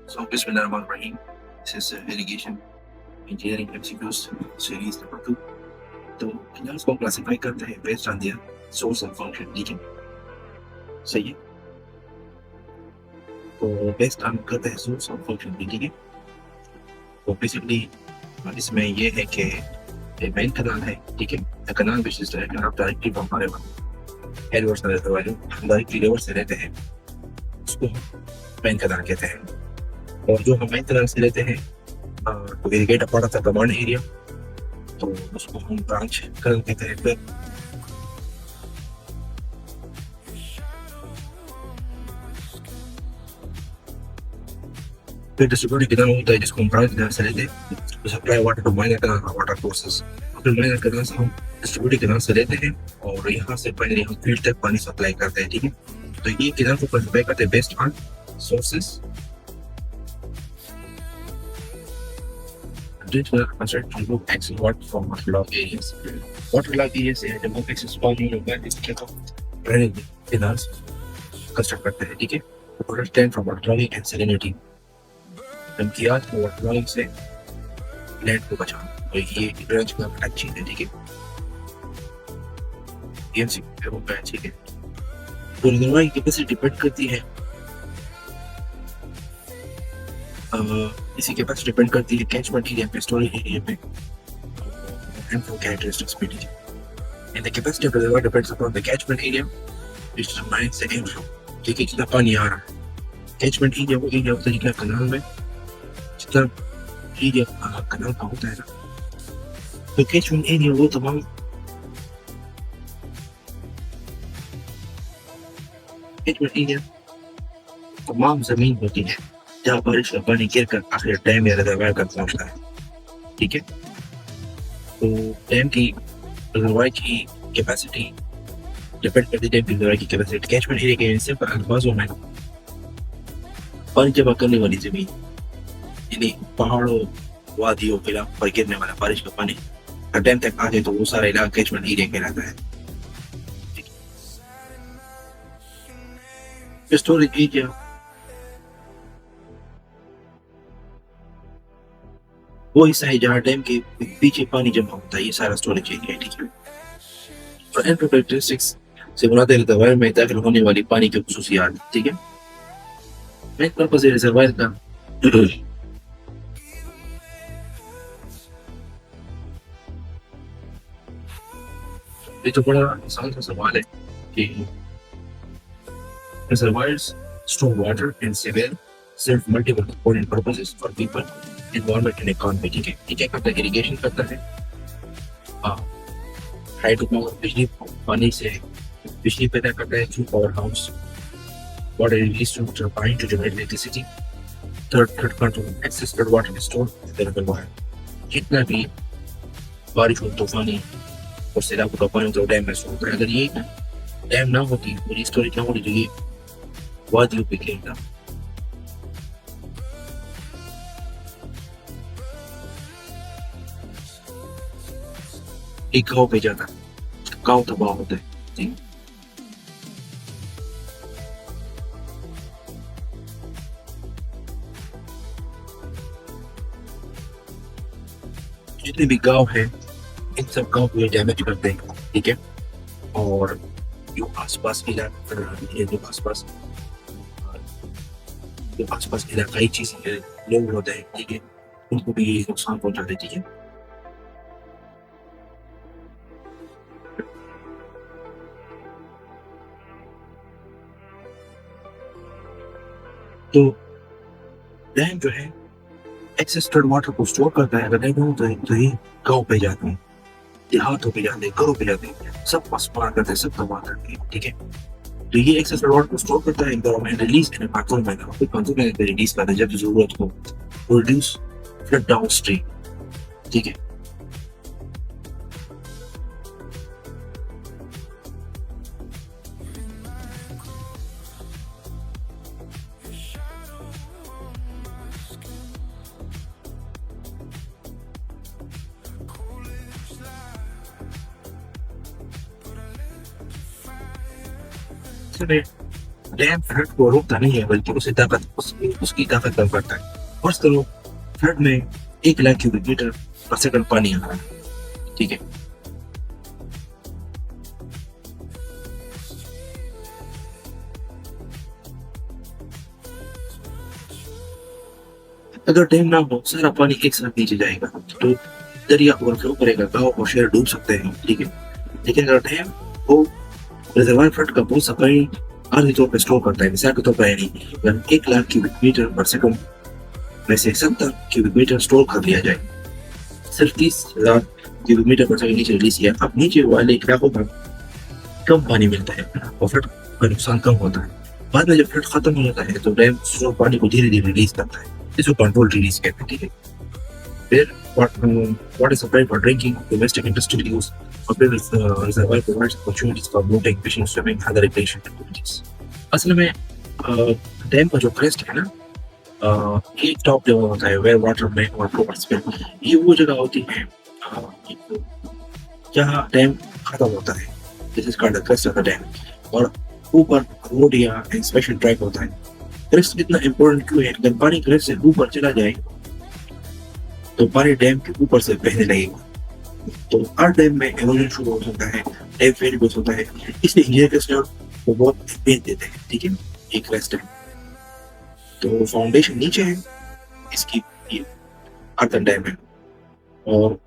So, Bismillahirrahmanirrahim. This is irrigation engineering MCQs series number 2. तो canals को classify करते हैं based on their source and function. ठीक है, सही है. तो बेस्ड ऑन करते हैं सोर्स और फंक्शन भी. ठीक है, तो बेसिकली इसमें ये है कि एक मेन कनाल है. ठीक है, the kanal which is directly from हमारे हेडवर्ड्स में रहते वाले डायरेक्टली रिवर्स से रहते हैं, उसको हम मेन कनाल कहते हैं. और जो हम मेन कनाल से रहते हैं तो irrigate a part of the command area, तो उसको हम ब्रांच कनाल कहते हैं. फिर डिस्ट्रीब्यूटेड कनाल होता है जिसको हम ब्रांच कनाल से लेते हैं to supply water to minor canal water courses. फिर माइनर कनाल से हम डिस्ट्रीब्यूटेड कनाल से लेते हैं और यहाँ से फाइनली हम फील्ड तक पानी सप्लाई करते हैं. ठीक है, तो ये कनाल को क्लासिफाई करते हैं based on sources. This will construct to remove excess water from waterlogged areas. Waterlogged areas से remove excess पानी होगा जिसके हम ड्रेनेज canals कंस्ट्रक्ट करते हैं. ठीक है, to protect land from waterlogging and salinity. धमकियात को वाटरलॉगिंग से लैंड को बचाना, और ये ड्रेनेज का अच्छी है. ठीक है, एमसीक्यू वो पैच. ठीक है, तो रिजर्वायर की कैपेसिटी डिपेंड करती है इसी कैपेसिटी डिपेंड करती है कैचमेंट एरिया पे, स्टोरेज एरिया पे, एंड फ्लो कैरेक्टरिस्टिक्स पे. ठीक है, and the capacity of reservoir depends upon the catchment area which determines the inflow. ठीक है, कितना पानी आ रहा है. कैचमेंट एरिया वो एरिया होता है जितना कनाल में जितना एरिया कनाल का होता है ना, तो कैचमेंट एरिया वो तमाम कैचमेंट एरिया तमाम जमीन होती है जहाँ बारिश का पानी गिर कर आखिर डैम या रिजर्वायर तक पहुँचता है. ठीक है, तो डैम की रिजर्वायर की कैपेसिटी डिपेंड करती है डैम की रिजर्वायर की कैपेसिटी. कैचमेंट एरिया के सिंपल अल्फाजों में पानी जमा करने वाली जमीन, यानी पहाड़ों वादियों के इलाकों पर गिरने वाला बारिश का पानी डैम तक आ जाए तो वो सारा इलाका कैचमेंट एरिया कहलाता है. स्टोरेज एरिया वो हिस्सा है जहाँ डैम के पीछे पानी जमा होता है, ये सारा स्टोरेज एरिया है. ठीक है, और एंड कैरेक्टरिस्टिक्स से मुराद है रिजर्वायर में दाखिल होने वाली पानी की खुसूसियात. ठीक है, मेन पर्पस है रिजर्वायर का ये तो बड़ा आसान सा सवाल है कि reservoirs store water and sewer serve multiple important purposes for people, environment and economy. ठीक है, ये क्या करता है, इरिगेशन करता है, हाइड्रो पावर बिजली पानी से बिजली पैदा करता है through power house. Water release to turbine to generate electricity. Third control excess flood water store available water. जितना भी बारिश हो तूफानी और सैलाब का पानी तो डैम में स्टोर होता है. अगर ये डैम ना होती और स्टोरेज ना होती तो ये वादियों पे गिरता. एक गाँव पे जाता, गाँव तबाह होता है. जितने भी गांव है इन सब गांव को डैमेज करते हैं. ठीक है, और जो आसपास इलाका जो आसपास इलाकाई चीजें लोग होते हैं, ठीक है, उनको भी ये नुकसान पहुंचाते हैं. ठीक है, तो डैम जो है एक्सेस फ्लड वाटर को स्टोर करता है. अगर डैम हो तो ये गाँव पे जाते हैं, देहातों पे जाते हैं, घरों पे जाते हैं, सब पार करते हैं, सब तबाह करते हैं. ठीक है, तो ये एक्सेस फ्लड वाटर को स्टोर करता है environment release in control manner, फिर कंट्रोल मैनर पे रिलीज करता है जब जरूरत हो, रिड्यूस फ्लड डाउनस्ट्रीम. ठीक है, डैम फ्लड को रोकता नहीं है बल्कि उसकी ताकत कम करता है। फर्स्ट करो फ्लड में 1 लाख क्यूबिक मीटर पर सेकंड पानी आ रहा है, ठीक है। अगर डैम ना हो सारा पानी एक साथ नीचे जाएगा तो दरिया ओवरफ्लो करेगा, गांव और शहर डूब सकते हैं, ठीक है। लेकिन अगर डैम हो, रिजर्वायर फ्लड का बहुत सा पानी आर्थिक तौर पर स्टोर करता है। मिसाल के तौर पर यानी अगर 1 लाख क्यूबिक मीटर पर सेकंड में से 70 क्यूबिक मीटर स्टोर कर लिया जाए, सिर्फ 30,000 क्यूबिक मीटर पर सेकंड नीचे रिलीज किया, अब नीचे वाले इलाकों पर कम पानी मिलता है और फ्लड का नुकसान कम होता है। बाद में जब फ्लड खत्म हो जाता है तो डैम स्टोर पानी को धीरे धीरे रिलीज करता है, इसको कंट्रोल रिलीज कहते हैं, ठीक है। फिर what is supplied for drinking, domestic industrial use, or reservoir provides opportunities for boating, fishing, swimming, other recreation activities. असल में डैम का जो क्रेस्ट है ना, ये टॉप लेवल होता है वेयर वाटर में ये वो जगह होती है जहाँ डैम खत्म होता है, this is called the crest of the dam. और ऊपर रोड या स्पेशल ट्रैक होता है। क्रेस्ट इतना इंपॉर्टेंट क्यों है? अगर पानी क्रेस्ट से ऊपर चला जाए तो पानी डैम के ऊपर से बहने लगेगा, तो हर डैम में इरोजन शुरू हो सकता है, डैम फेल हो सकता है। इसलिए इंजीनियर क्रेस्ट को बहुत अहमियत देते हैं, ठीक है। ये क्रेस्ट है तो फाउंडेशन नीचे है इसकी, ये अर्थन डैम है और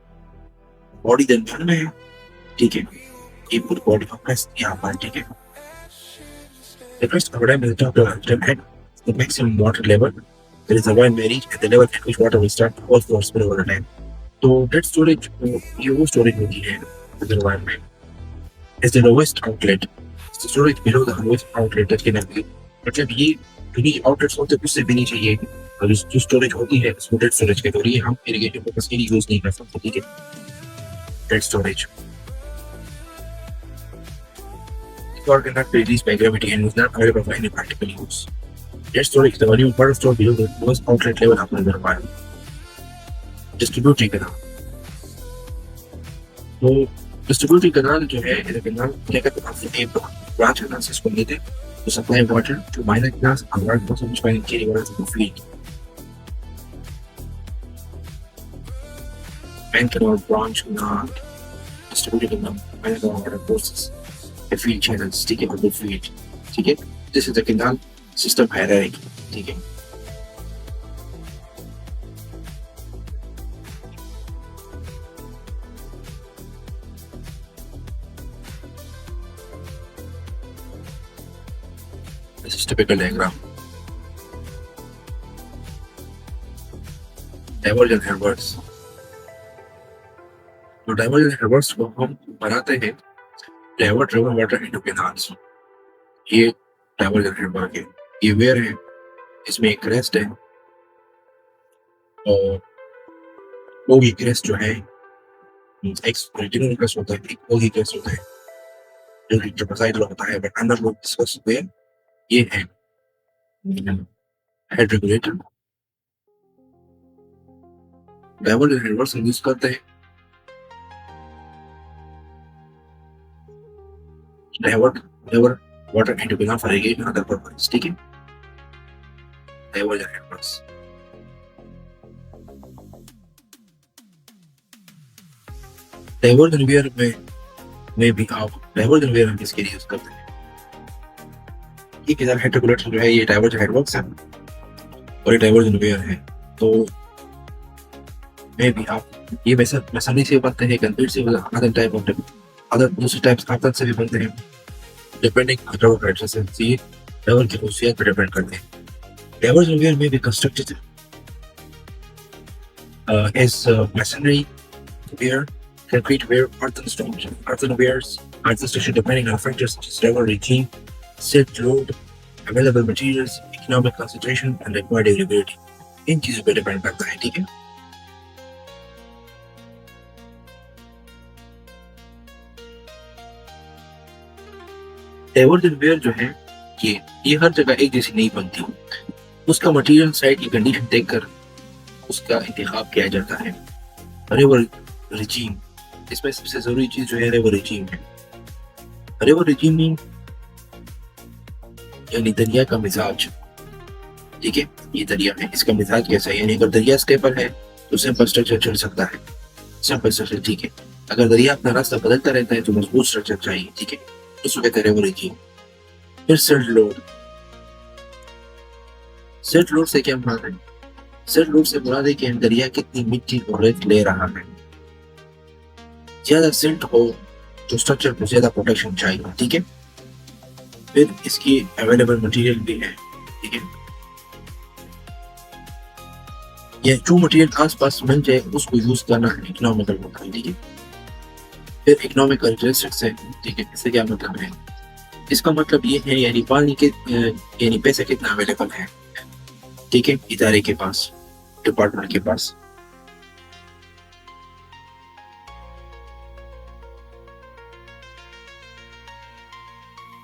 बॉडी देन में है, ठीक है। ये पूरी बॉडी का क्रेस्ट यहाँ पर, ठीक है। The crest of a dam is the top of the dam head, the maximum water level. There is a wide may reach at the level at which water will start to overflow or spill over the dam. तो dead storage ये वो storage होती है reservoir में, is the lowest outlet, storage below the lowest outlet that can be, मतलब ये जो outlets होते हैं उससे भी नीचे ये जो स्टोरेज होती है उसको डेड स्टोरेज कहते हैं। हम इरिगेटिव पर्पस के लिए यूज नहीं कर सकते, ठीक है। Dead storage or cannot be released by gravity and is not available for any practical use. Dead storage is the volume of water stored below the lowest outlet level of the reservoir. Distributing canal. तो distributing canal जो है, इधर canal क्या कहते हैं? एक branch canal से इसको लेते हैं to supply water to minor canals and large parts of which mining carry water to the field. Main canal, branch canal, distributing canal, minor canal water courses. The field channels, ठीक है, और the field, ठीक है। This is the canal system hierarchy, ठीक है। This is typical diagram. Divergent reverse. तो divergent reverse को हम बनाते हैं divert river water into canals. ये डाइवर्जन रिवर है, ये वेयर है, इसमें एक क्रेस्ट है और वो भी क्रेस्ट जो है एक रिटिनल क्रेस्ट होता है, एक ओगी क्रेस्ट होता है जो ट्रापेजॉइडल होता है, बट अंदर लोग डिस्कस हुए ये है हेड रेगुलेटर। डाइवर्जन रिवर्स हम यूज करते हैं divert river water into canal for irrigation and other purposes, ठीक है। Divergent reverse. Divergent weir में भी आप divergent weir हम किसके लिए यूज करते हैं? ये किधर हेड रेगुलेटर जो है ये divergent reverse है और ये divergent weir है, तो में भी आप ये मैसनरी से बनते हैं, कंक्रीट से, अदर टाइप ऑफ अदर दूसरे टाइप्स कार्बन से भी बनते हैं, depending on river consistency, river की खूबियत पर डिपेंड करते हैं। डाइवर्जन वेयर में भी constructed as masonry weir, concrete weir, earthen stones, earthen weirs, earthen structure depending on factors such as river regime, silt load, available materials, economic concentration and required durability. इन चीजों पर depend करता है, ठीक है। Diversion where जो है ये हर जगह एक जैसी नहीं बनती, उसका मटेरियल साइट की कंडीशन देखकर उसका इंतखाब किया जाता है। रिवर रिजीम, इसमें सबसे जरूरी चीज जो है रिवर रिजीम है। रिवर रिजीम मीन यानी दरिया का मिजाज। ठीक है, ये दरिया है, इसका मिजाज कैसा है, यानी अगर दरिया स्टेबल है तो सिंपल स्ट्रक्चर चल सकता है, सिंपल स्ट्रक्चर। ठीक है, अगर दरिया अपना रास्ता बदलता रहता है तो मजबूत स्ट्रक्चर चाहिए। ठीक है, उसको कहते हैं रेवोलॉजी। फिर सिल्ट लोड। सिल्ट लोड से क्या मुराद है? सिल्ट लोड से मुराद है कि दरिया कितनी मिट्टी और रेत ले रहा है। ज्यादा सिल्ट हो तो स्ट्रक्चर को ज्यादा प्रोटेक्शन चाहिए। ठीक है, फिर इसकी अवेलेबल मटेरियल भी है। ठीक है, ये जो मटेरियल आस पास मिल जाए उसको यूज करना इकोनॉमिकल होता है। ठीक है, फिर इकोनॉमिक कैरेक्टरिस्टिक्स है। ठीक है, इससे क्या मतलब है? इसका मतलब ये है यानी पानी के यानी पैसे कितना अवेलेबल है। ठीक है, इदारे के पास, डिपार्टमेंट के पास।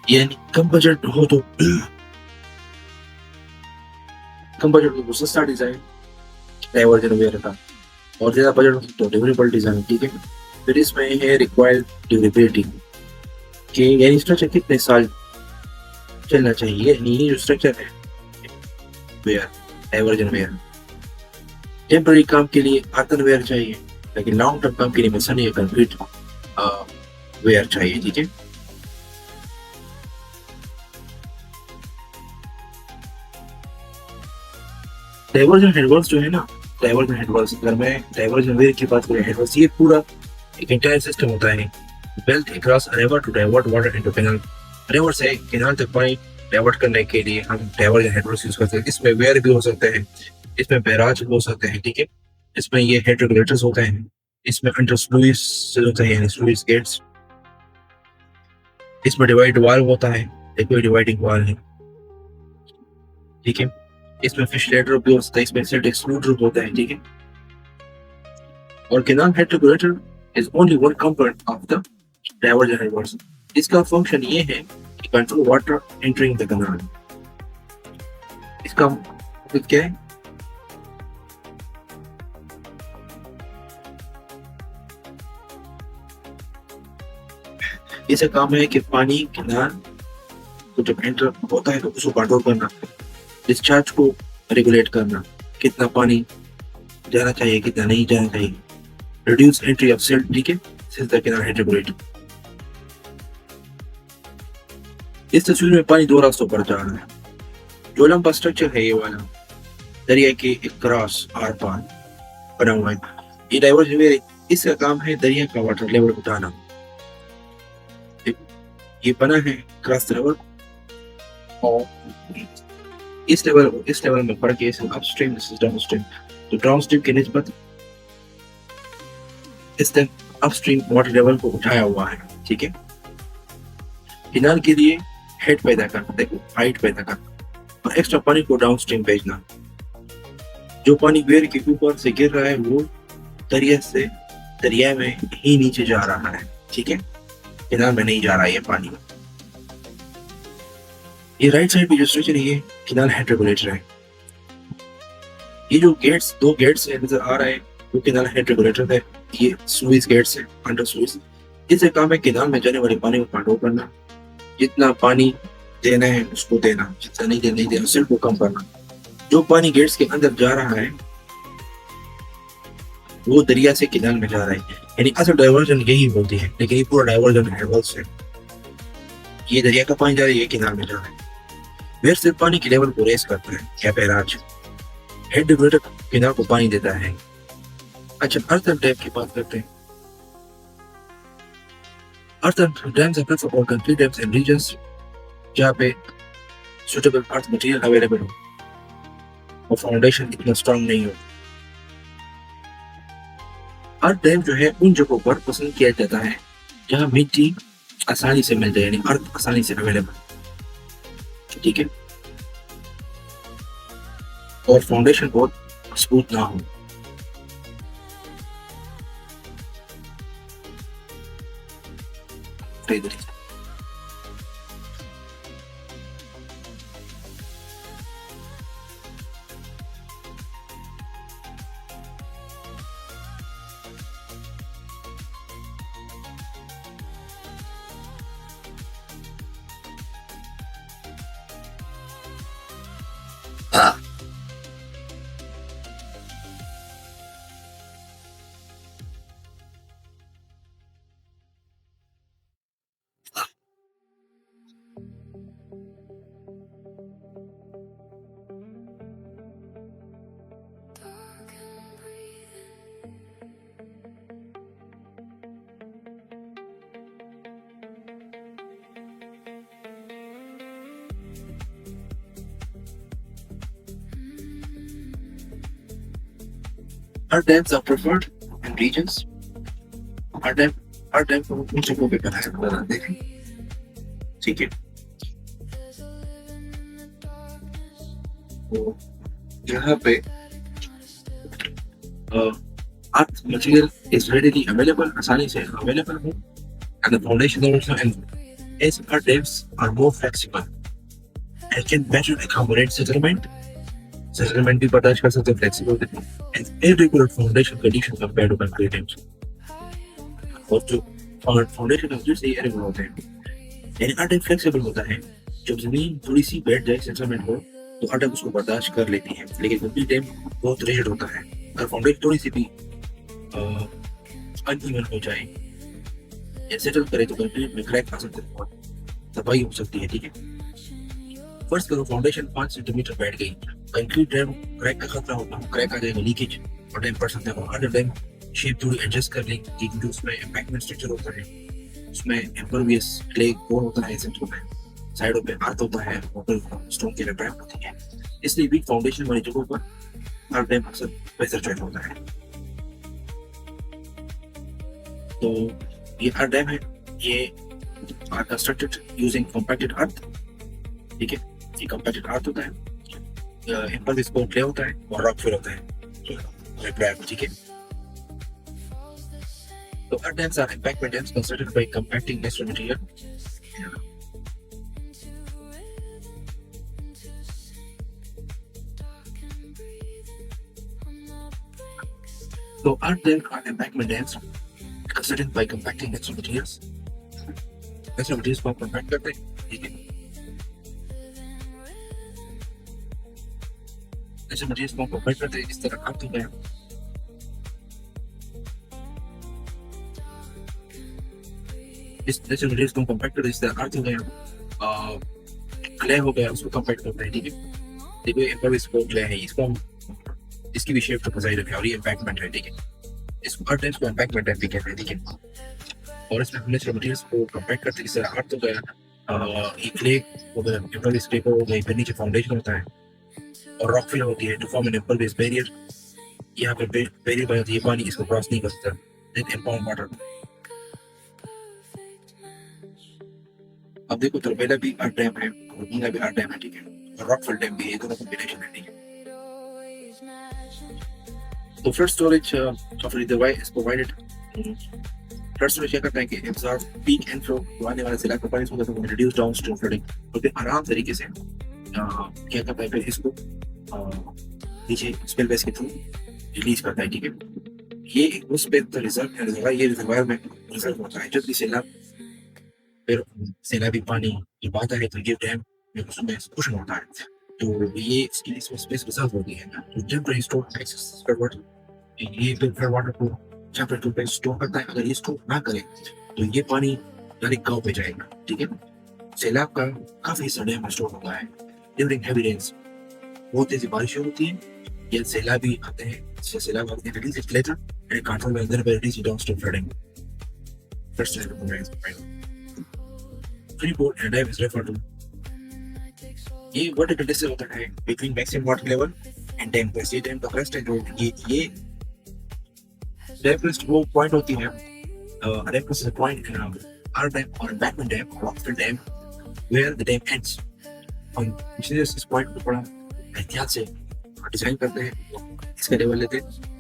यानी कम बजट हो तो सस्ता डिजाइन, डाइवर्जन वगैरह का, और ज्यादा बजट हो तो ड्यूरेबल डिजाइन। ठीक है, फिर इसमें है रिक्वायर्ड ड्यूरेबिलिटी कि यानी स्ट्रक्चर कितने साल चलना चाहिए। यानी ये जो स्ट्रक्चर है वेयर, डाइवर्जन वेयर, टेम्पररी काम के लिए आर्तन वेयर चाहिए, लेकिन लॉन्ग टर्म काम के लिए मसलन या कंक्रीट वेयर चाहिए। ठीक है, डाइवर्जन हेडवर्क्स जो है ना, डाइवर्जन हेडवर्क्स, अगर मैं डाइवर्जन वेयर की बात करें, हेडवर्क्स ये पूरा एक इंटायर सिस्टम होता है built across a river to divert water into canal। River से कैनाल तक पानी डाइवर्ट करने के लिए हम डाइवर्जन हेडवर्क्स यूज करते हैं। इसमें वेयर भी हो सकते हैं, इसमें बैराज हो सकते हैं। ठीक है, इसमें ये हेड रेगुलेटर्स होते हैं, इसमें अंडर स्लुइस होते हैं यानी स्लुइस गेट्स, इसमें डिवाइड वाल होता है, एक डिवाइडिंग वाल है। ठीक है, इसमें फिश लेटर भी होता है, इसमें सेट एक्सक्लूडर होता है। ठीक है, और canal head regulator is only one component of the diversion headworks. इसका फंक्शन ये है कि control water entering the canal. इसका मतलब क्या है? इसका काम है कि पानी कैनाल को जब एंटर होता है तो उसको कंट्रोल करना, डिस्चार्ज को रेगुलेट करना, कितना पानी जाना चाहिए कितना नहीं जाना चाहिए, रिड्यूस एंट्री ऑफ सिल्ट। ठीक है, silt the canal head regulate. इस तस्वीर में पानी दो रास्तों पर जा रहा है। जो लंबा स्ट्रक्चर है ये वाला, दरिया के एक क्रॉस आर पार बना हुआ है, ये डाइवर्जन वेयर, इसका काम है दरिया का वाटर लेवल उठाना। ये बना है क्रॉस रिवर, और इस लेवल में फर्क है, अपस्ट्रीम दिस इज डाउनस्ट्रीम। तो डाउनस्ट्रीम की निस्बत इसने अपस्ट्रीम वाटर लेवल को उठाया हुआ है। ठीक है, कैनाल के लिए हेड पैदा करना, देखो हाइट पैदा करना, और एक्स्ट्रा पानी को डाउनस्ट्रीम भेजना। जो पानी वेयर के ऊपर से गिर रहा है वो दरिया में ही नीचे जा रहा है। ठीक है, कैनाल में नहीं जा रहा है ये पानी। ये राइट साइड पे जो स्ट्रक्चर है ये कैनाल हेड रेगुलेटर है। ये जो गेट्स, दो गेट्स है नजर आ रहा है, वो कैनाल हेड रेगुलेटर है। ये स्लुइस गेट्स है, अंडर स्लुइस। इससे काम है कैनाल में जाने वाले पानी को कंट्रोल करना, जितना पानी देना है उसको देना, जितना नहीं देना सिर्फ को कम करना। जो पानी गेट्स के अंदर जा रहा है वो दरिया से कैनाल में जा रहा है, यानी असल डाइवर्जन यही होती है, लेकिन ये पूरा डाइवर्जन हेडवर्क्स है। ये दरिया का पानी जा रहा है, ये कैनाल में जा रहा है। वेयर सिर्फ पानी के लेवल को रेस करता है या बैराज, हेड रेगुलेटर कैनाल को पानी देता है। अच्छा, अर्थन डैम की बात करते हैं। Earthen dams are for concrete dams in regions जहाँ पे suitable earth material अवेलेबल हो और फाउंडेशन इतना स्ट्रांग नहीं हो। अर्थ डैम जो है उन जगहों पर पसंद किया जाता है जहाँ मिट्टी आसानी से मिल जाए, यानी अर्थ आसानी से अवेलेबल। ठीक है, और फाउंडेशन बहुत मजबूत ना हो। Our dams are preferred in regions. Our dam our dam को उन जगहों पे बनाते हैं, ठीक है। तो यहाँ पे earth material is readily available, आसानी से अवेलेबल है, and the foundation also, and as our dams are more flexible and can better accommodate settlement भी बर्दाश्त कर सकते हैं, flexible and irregular foundation conditions compared to concrete dams। और जो फाउंडेशन होते हैं irregular होते हैं, यानी our dam flexible होता है। जब जमीन थोड़ी सी बैठ जाए सेटलमेंट हो तो our dam उसको बर्दाश्त कर लेती है, लेकिन concrete dam बहुत rigid होता है। अगर फाउंडेशन थोड़ी सी भी अनइवन हो जाए या सेटल करे तो कंक्रीट में क्रैक आ सकते हैं और तबाही हो सकती है, ठीक है। फर्स्ट करो फाउंडेशन 5 सेंटीमीटर बैठ गई, कंक्रीट डैम क्रैक का खतरा होगा, क्रैक आ जाएगा, लीकेज और डैम पड़ सकता है। और हर डैम शेप थोड़ी एडजस्ट कर लें कि जो उसमें एम्बैंकमेंट स्ट्रक्चर होता है उसमें इम्परवियस क्ले कोर होता है, सेंटर में साइडों पे अर्थ होता है, वाटर स्टोन के लिए ट्रैप होती है, इसलिए वीक फाउंडेशन वाली जगहों पर हर डैम अक्सर बेहतर चॉइस होता है। तो ये हर डैम है, ये आर कंस्ट्रक्टेड यूजिंग कॉम्पैक्टेड अर्थ, ठीक है। ये कॉम्पैक्टेड अर्थ होता है, इम्परवियस कोर क्ले होता है और रॉक फिल होता है, ट्रैप, ठीक है। So our dams are embankment dams constructed by compacting natural material. So our dams are embankment dams constructed by compacting natural materials. Natural materials को compact करते हैं, ठीक है। Natural materials को compact करते हैं, इस तरह अर्थ हो गया। इस नेचुरल मटेरियल्स को कॉम्पैक्ट कर देते हैं, अर्थ हो गया, क्ले हो गया, उसको कॉम्पैक्ट करते हैं, ठीक है। देखो इम्परवियस कोर क्ले है, इसको हम इसकी भी शेप तो बजाय रखें और ये एम्बैंकमेंट है, ठीक है। इसको हर टाइम इसको एम्बैंकमेंट टाइप भी कहते हैं, ठीक है। और इसमें नेचुरल मटेरियल्स को कॉम्पैक्ट करते हैं, इस तरह अर्थ हो गया, ये क्ले हो गया, इम्परवियस क्ले हो गया, फिर नीचे फाउंडेशन होता है और रॉक फिल होती है to form an impervious barrier. यहाँ पे बैरियर बना ये पानी इसको क्रॉस नहीं कर सकता, देन इम्पाउंड वाटर। अब देखो तरबेला भी आर्ट डैम है और मीना भी आर्ट डैम है, ठीक है। और रॉकफिल डैम भी है, दोनों कॉम्बिनेशन है, ठीक है। तो flood storage of river Y is provided. Flood storage क्या करता है कि एब्जॉर्ब पीक एंड फ्लो, आने वाले से लाकर पानी को रिड्यूस डाउनस्ट्रीम फ्लडिंग, और फिर आराम तरीके से क्या करता है, फिर इसको नीचे स्पिल बेस के थ्रू रिलीज करता है, ठीक है। ये उस पे रिजर्व ये रिजर्वायर में रिजर्व होता है। जब भी सैलाब फिर सैलाबी पानी जब आता है तो ये डैम में उसमें कुशन होता है, तो ये इसके लिए स्पेस रिजर्व होती है। तो टेम्परेरी स्टोर एक्सेस वाटर, ये फिर वाटर को टेम्परेरी पे स्टोर करता है। अगर ये स्टोर ना करे तो ये पानी डायरेक्ट गांव पे जाएगा, ठीक है। सैलाब का काफी हिस्सा डैम में स्टोर होता है। ड्यूरिंग हेवी रेन्स, बहुत तेजी बारिशें होती हैं, ये सैलाबी आते हैं, सैलाब आते हैं, release it later and control by there release downstream flooding. First Freeport and dam is referred to। ये वर्टिकल डिस्टेंस होता है between maximum water level and dam crest। ये डैम का crest है, जो ये डैम crest वो पॉइंट होती है, dam crest is a point in our dam or embankment dam or rockfill dam where the dam ends। और इंजीनियर्स इस पॉइंट को बड़ा एहतियात से डिजाइन करते हैं, इसका लेवल लेते हैं।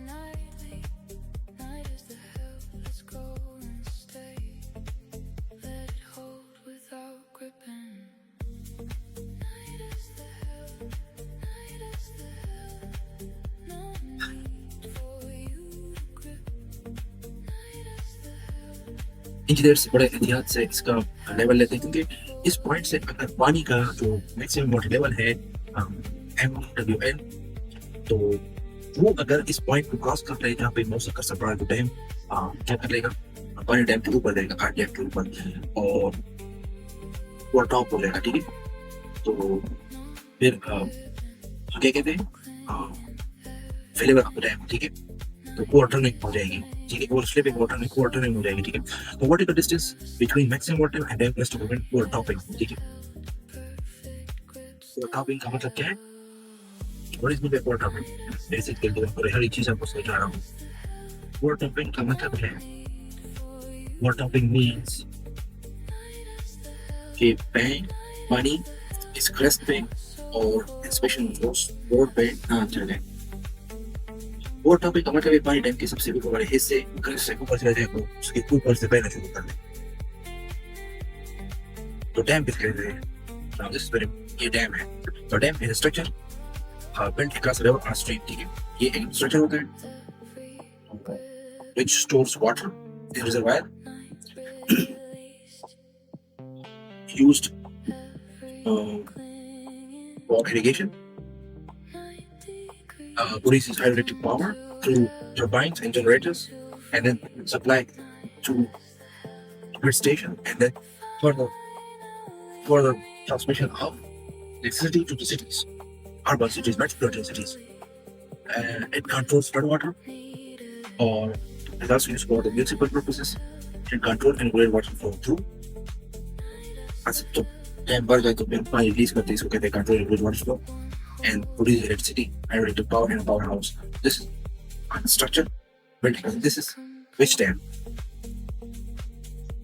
इंजीनियर्स बड़े एहतियात से इसका लेवल लेते हैं, क्योंकि इस पॉइंट से अगर पानी का जो मैक्सिमम वाटर लेवल है MWN, तो वो अगर इस पॉइंट को क्रॉस कर ले जहाँ पे मौसम का सफर तो डैम क्या कर लेगा, पानी डैम के ऊपर जाएगा, आठ डैम के ऊपर, और वो टॉप हो जाएगा, ठीक है। तो फिर क्या कहते हैं, फेलेवर ऑफ डैम, ठीक है। तो क्वार्टरनिंग हो जाएगी, ठीक है। और स्लिपिंग वाटर में क्वार्टरनिंग हो जाएगी, ठीक है। तो what is the distance between maximum water and dam crest to prevent poor topping, ठीक है। पुअर टॉपिंग का मतलब क्या है What is meant by water pumping? Basically तो मैं हर एक चीज आपको समझा रहा हूँ. Water pumping का मतलब है, water pumping means कि पानी इस क्रस्ट पे और इंस्पेक्शन बोर्ड पे ना चले. वाटर pumping का मतलब है पानी टैंक के सबसे ऊपर वाले हिस्से क्रस्ट से ऊपर चला जाए और उसके ऊपर से बहना शुरू कर दे. तो डैम किस कहते हैं? Now this is very, ये डैम है. तो dam is a structure built across a river or stream. ठीक है, ये एक स्ट्रक्चर होता है which stores water in reservoir used for irrigation, produces hydroelectric power through turbines and generators, and then supply to grid station, and then further transmission of electricity to the cities, urban cities, metropolitan cities. It controls floodwater, or is also used for the municipal purposes. It control and regulate water flow through. As तो dam भर जाए तो फिर पानी release करते हैं, इसको कहते हैं control regulate water flow and produce electricity hydroelectric power and power house. This is structure built. This is which dam?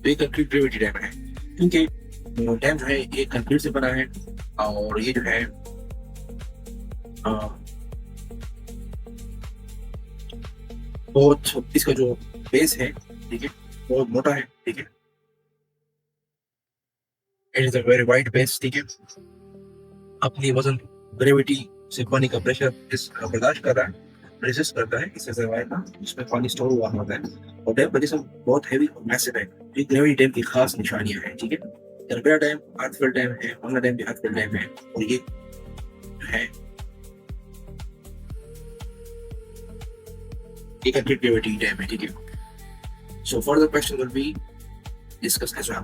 ये कंक्रीट ग्रेविटी डैम है, क्योंकि डैम जो है ये कंक्रीट से बना है और ये जो है बहुत इसका जो बेस है, ठीक है, बहुत मोटा है. ठीक है, it is a very wide base. ठीक है, अपनी वजन ग्रेविटी से पानी का प्रेशर इस बर्दाश्त कर रहा है, रेजिस्ट करता है इस रिजर्वायर का, जिसमें पानी स्टोर हुआ होता है. और डैम का जिसम बहुत हैवी और मैसिव है. ये ग्रेविटी डैम की खास निशानियां हैं. ठीक है, गरबेरा डैम अर्थफिल डैम है, मंगला डैम भी अर्थफिल डैम है, और ये है एक ग्रेविटी डैम है. ठीक है, so further question will be discuss as well.